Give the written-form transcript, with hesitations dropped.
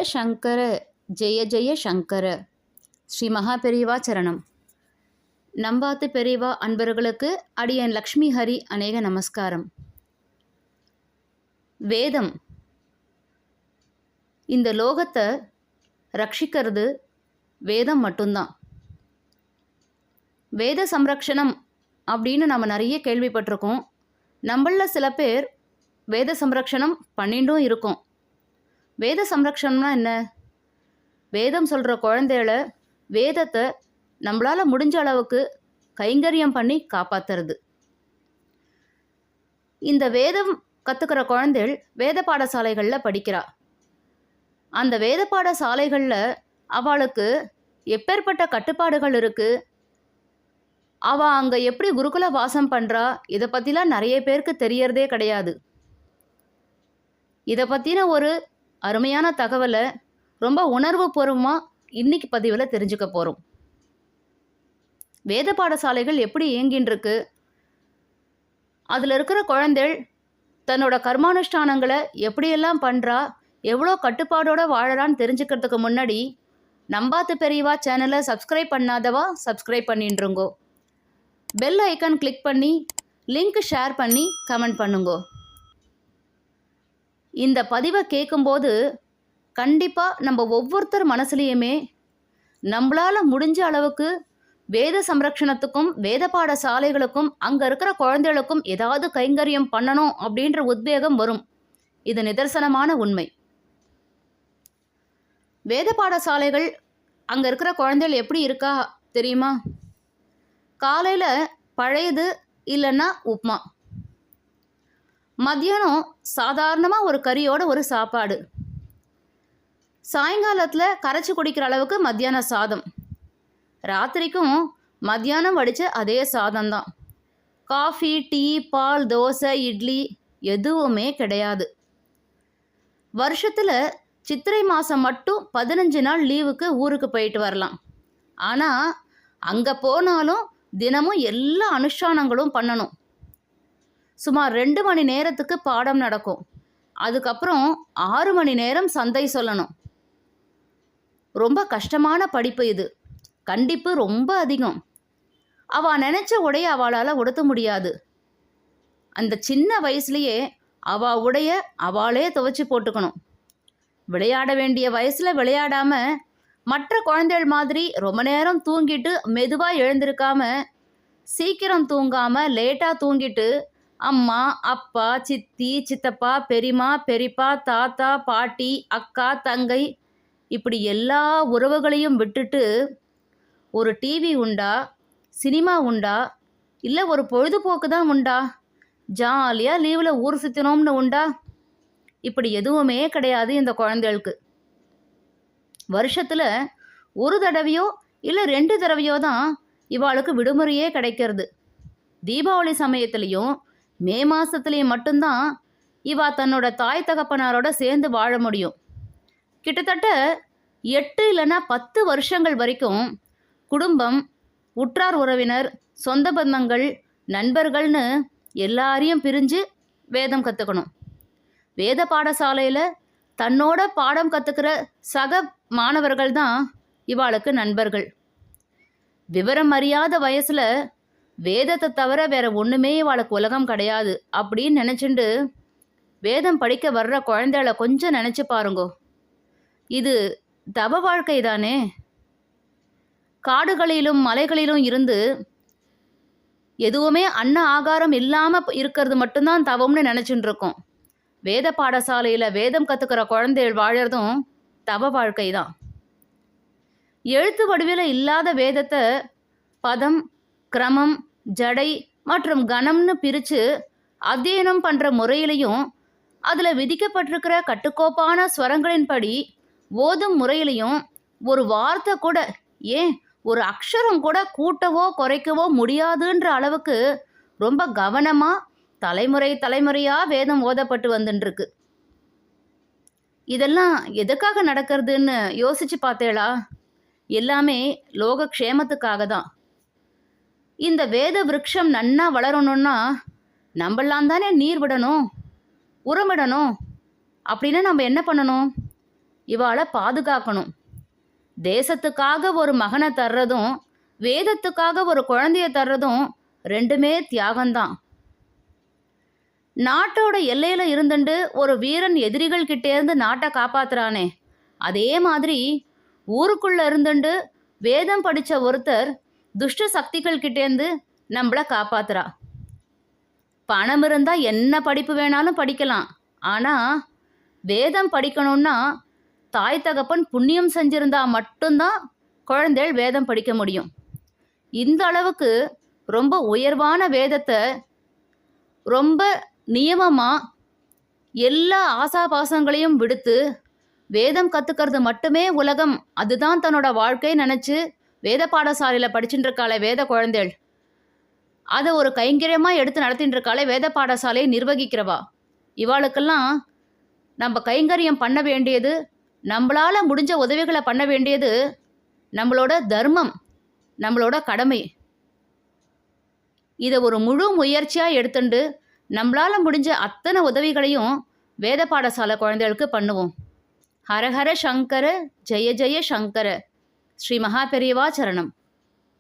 சிவசங்கர ஜெய ஜெய சங்கர. ஸ்ரீ மகா பெரியவா சரணம். நம்பாத்து பெரியவா அன்பர்களுக்கு அடியன் லக்ஷ்மி ஹரி அநேக நமஸ்காரம். வேதம் இந்த லோகத்தை ரட்சிக்கிறது வேதம் மட்டும்தான். வேத சம்ரக்ஷணம் அப்படின்னு நம்ம நிறைய கேள்விப்பட்டிருக்கோம். நம்மளில் சில பேர் வேத சம்ரக்ஷணம் பண்ணிட்டும் இருக்கோம். வேத சம்ரக்ஷணம்னா என்ன? வேதம் சொல்கிற குழந்தைகள வேதத்தை நம்மளால் முடிஞ்ச அளவுக்கு கைங்கரியம் பண்ணி காப்பாற்றுறது. இந்த வேதம் கற்றுக்கிற குழந்தைகள் வேத பாடசாலைகளில் படிக்கிறா. அந்த வேத பாடசாலைகளில் அவளுக்கு எப்பேற்பட்ட கட்டுப்பாடுகள் இருக்குது, அவள் அங்கே எப்படி குருகுல வாசம் பண்ணுறா, இதை பற்றிலாம் நிறைய பேருக்கு தெரியறதே கிடையாது. இதை பற்றின ஒரு அருமையான தகவலை ரொம்ப உணர்வு பூர்வமாக இன்னைக்கு பதிவில் தெரிஞ்சுக்க போகிறோம். வேத பாடசாலைகள் எப்படி இயங்கின்றிருக்கு, அதில் இருக்கிற குழந்தைகள் தன்னோட கர்மானுஷ்டானங்களை எப்படியெல்லாம் பண்ணுறா, எவ்வளோ கட்டுப்பாடோடு வாழறான்னு தெரிஞ்சுக்கிறதுக்கு முன்னாடி நம்பாத்து பெரியவா சேனலை சப்ஸ்கிரைப் பண்ணாதவா சப்ஸ்கிரைப் பண்ணிட்டுருங்கோ. பெல் ஐக்கான் கிளிக் பண்ணி லிங்க் ஷேர் பண்ணி கமெண்ட் பண்ணுங்கோ. இந்த பதிவை கேட்கும்போது கண்டிப்பாக நம்ம ஒவ்வொருத்தர் மனசுலேயுமே நம்மளால் முடிஞ்ச அளவுக்கு வேத சம்ரக்ஷணத்துக்கும் வேத பாடசாலைகளுக்கும் அங்கே இருக்கிற குழந்தைகளுக்கும் ஏதாவது கைங்கரியம் பண்ணணும் அப்படின்ற உத்வேகம் வரும். இது நிதர்சனமான உண்மை. வேத பாடசாலைகள் அங்கே இருக்கிற குழந்தைகள் எப்படி இருக்கா தெரியுமா? காலையில் பழையது இல்லைன்னா உப்மா, மத்தியானம் சாதாரணமாக ஒரு கறியோட ஒரு சாப்பாடு, சாயங்காலத்தில் கரைச்சி குடிக்கிற அளவுக்கு மத்தியான சாதம், ராத்திரிக்கும் மத்தியானம் வடித்த அதே சாதம்தான். காஃபி, டீ, பால், தோசை, இட்லி எதுவுமே கிடையாது. வருஷத்தில் சித்திரை மாதம் மட்டும் 15 நாள் லீவுக்கு ஊருக்கு போயிட்டு வரலாம். ஆனால் அங்கே போனாலும் தினமும் எல்லா அனுஷ்டானங்களும் பண்ணணும். சுமார் 2 மணி நேரத்துக்கு பாடம் நடக்கும். அதுக்கப்புறம் 6 மணி நேரம் சந்தை சொல்லணும். ரொம்ப கஷ்டமான படிப்பு இது. கண்டிப்பு ரொம்ப அதிகம். அவள் நினச்ச உடைய அவளால் உடுத்த முடியாது. அந்த சின்ன வயசுலேயே அவள் உடைய அவளே துவைச்சி போட்டுக்கணும். விளையாட வேண்டிய வயசில் விளையாடாமல் மற்ற குழந்தைகள் மாதிரி ரொம்ப நேரம் தூங்கிட்டு மெதுவாக எழுந்திருக்காம, சீக்கிரம் தூங்காமல் லேட்டாக தூங்கிட்டு அம்மா, அப்பா, சித்தி, சித்தப்பா, பெரியம்மா, பெரியப்பா, தாத்தா, பாட்டி, அக்கா, தங்கை இப்படி எல்லா உறவுகளையும் விட்டுட்டு ஒரு டிவி உண்டா, சினிமா உண்டா, இல்லை ஒரு பொழுதுபோக்கு தான் உண்டா, ஜாலியாக லீவில் ஊர் சுற்றினோம்னு உண்டா? இப்படி எதுவுமே கிடையாது இந்த குழந்தைகளுக்கு. வருஷத்தில் ஒரு தடவையோ இல்லை 2 தடவையோ தான் இவாளுக்கு விடுமுறையே கிடைக்கிறது. தீபாவளி சமயத்துலேயும் மே மாதத்துலேயும் மட்டும்தான் இவா தன்னோட தாய் தகப்பனாரோட சேர்ந்து வாழ முடியும். கிட்டத்தட்ட 8 இல்லைன்னா 10 வருஷங்கள் வரைக்கும் குடும்பம், உற்றார் உறவினர், சொந்த பந்தங்கள், நண்பர்கள்னு எல்லாரையும் பிரிஞ்சு வேதம் கற்றுக்கணும். வேத பாடசாலையில் தன்னோட பாடம் கற்றுக்கிற சக மாணவர்கள் தான் இவாளுக்கு நண்பர்கள். விவரம் அறியாத வயசில் வேதத்தை தவிர வேற ஒன்றுமே இவாளுக்கு உலகம் கிடையாது அப்படின்னு நினச்சிண்டு வேதம் படிக்க வர்ற குழந்தைகளை கொஞ்சம் நினச்சி பாருங்கோ. இது தவ வாழ்க்கை தானே. காடுகளிலும் மலைகளிலும் இருந்து எதுவுமே அன்ன ஆகாரம் இல்லாமல் இருக்கிறது மட்டும்தான் தவம்னு நினச்சிட்டு இருக்கோம். வேத பாடசாலையில் வேதம் கற்றுக்கிற குழந்தைகள் வாழறதும் தவ வாழ்க்கை தான். எழுத்து வடிவில் இல்லாத வேதத்தை பதம், கிரமம், ஜடை மற்றும் கணம்னு பிரித்து அத்தியனம் பண்ணுற முறையிலையும், அதில் விதிக்கப்பட்டிருக்கிற கட்டுக்கோப்பான ஸ்வரங்களின்படி ஓதும் முறையிலையும் ஒரு வார்த்தை கூட, ஏன் ஒரு அக்ஷரம் கூட கூட்டவோ குறைக்கவோ முடியாதுன்ற அளவுக்கு ரொம்ப கவனமாக தலைமுறை தலைமுறையாக வேதம் ஓதப்பட்டு வந்துட்டுருக்கு. இதெல்லாம் எதுக்காக நடக்கிறதுன்னு யோசிச்சு பார்த்தேளா? எல்லாமே லோகக்ஷேமத்துக்காக தான். இந்த வேத விருட்சம் நன்னா வளரணும்னா நம்மளாம் தானே நீர் விடணும், உரமிடணும். அப்படின்னா நம்ம என்ன பண்ணணும்? இவாளை பாதுகாக்கணும். தேசத்துக்காக ஒரு மகனை தர்றதும் வேதத்துக்காக ஒரு குழந்தைய தர்றதும் ரெண்டுமே தியாகம்தான். நாட்டோட எல்லையில இருந்துட்டு ஒரு வீரன் எதிரிகள் கிட்டேருந்து நாட்டை காப்பாத்துறானே, அதே மாதிரி ஊருக்குள்ள இருந்துட்டு வேதம் படிச்ச ஒருத்தர் துஷ்ட சக்திகள் கிட்டேருந்து நம்மளை காப்பாத்துறா. பணம் இருந்தா என்ன படிப்பு வேணாலும் படிக்கலாம். ஆனா வேதம் படிக்கணும்னா தாய் தகப்பன் புண்ணியம் செஞ்சிருந்தா மட்டும்தான் குழந்தைகள் வேதம் படிக்க முடியும். இந்த அளவுக்கு ரொம்ப உயர்வான வேதத்தை ரொம்ப நியமமாக எல்லா ஆசாபாசங்களையும் விடுத்து வேதம் கற்றுக்கிறது மட்டுமே உலகம், அதுதான் தன்னோட வாழ்க்கை நினச்சி வேத பாடசாலையில் படிச்சுட்டு இருக்காளே வேத குழந்தைகள், அதை ஒரு கைங்கரியமாக எடுத்து நடத்திட்டு இருக்காளே வேத பாடசாலையை நிர்வகிக்கிறவா, இவாளுக்கெல்லாம் நம்ம கைங்கரியம் பண்ண வேண்டியது, நம்மளால் முடிஞ்ச உதவிகளை பண்ண வேண்டியது நம்மளோட தர்மம், நம்மளோட கடமை. இதை ஒரு முழு முயற்சியாக எடுத்துண்டு நம்மளால் முடிஞ்ச அத்தனை உதவிகளையும் வேத பாடசாலை குழந்தைகளுக்கு பண்ணுவோம். ஹரஹர சங்கர ஜெய ஜெய சங்கர. ஸ்ரீ மகா பெரியவா சரணம்.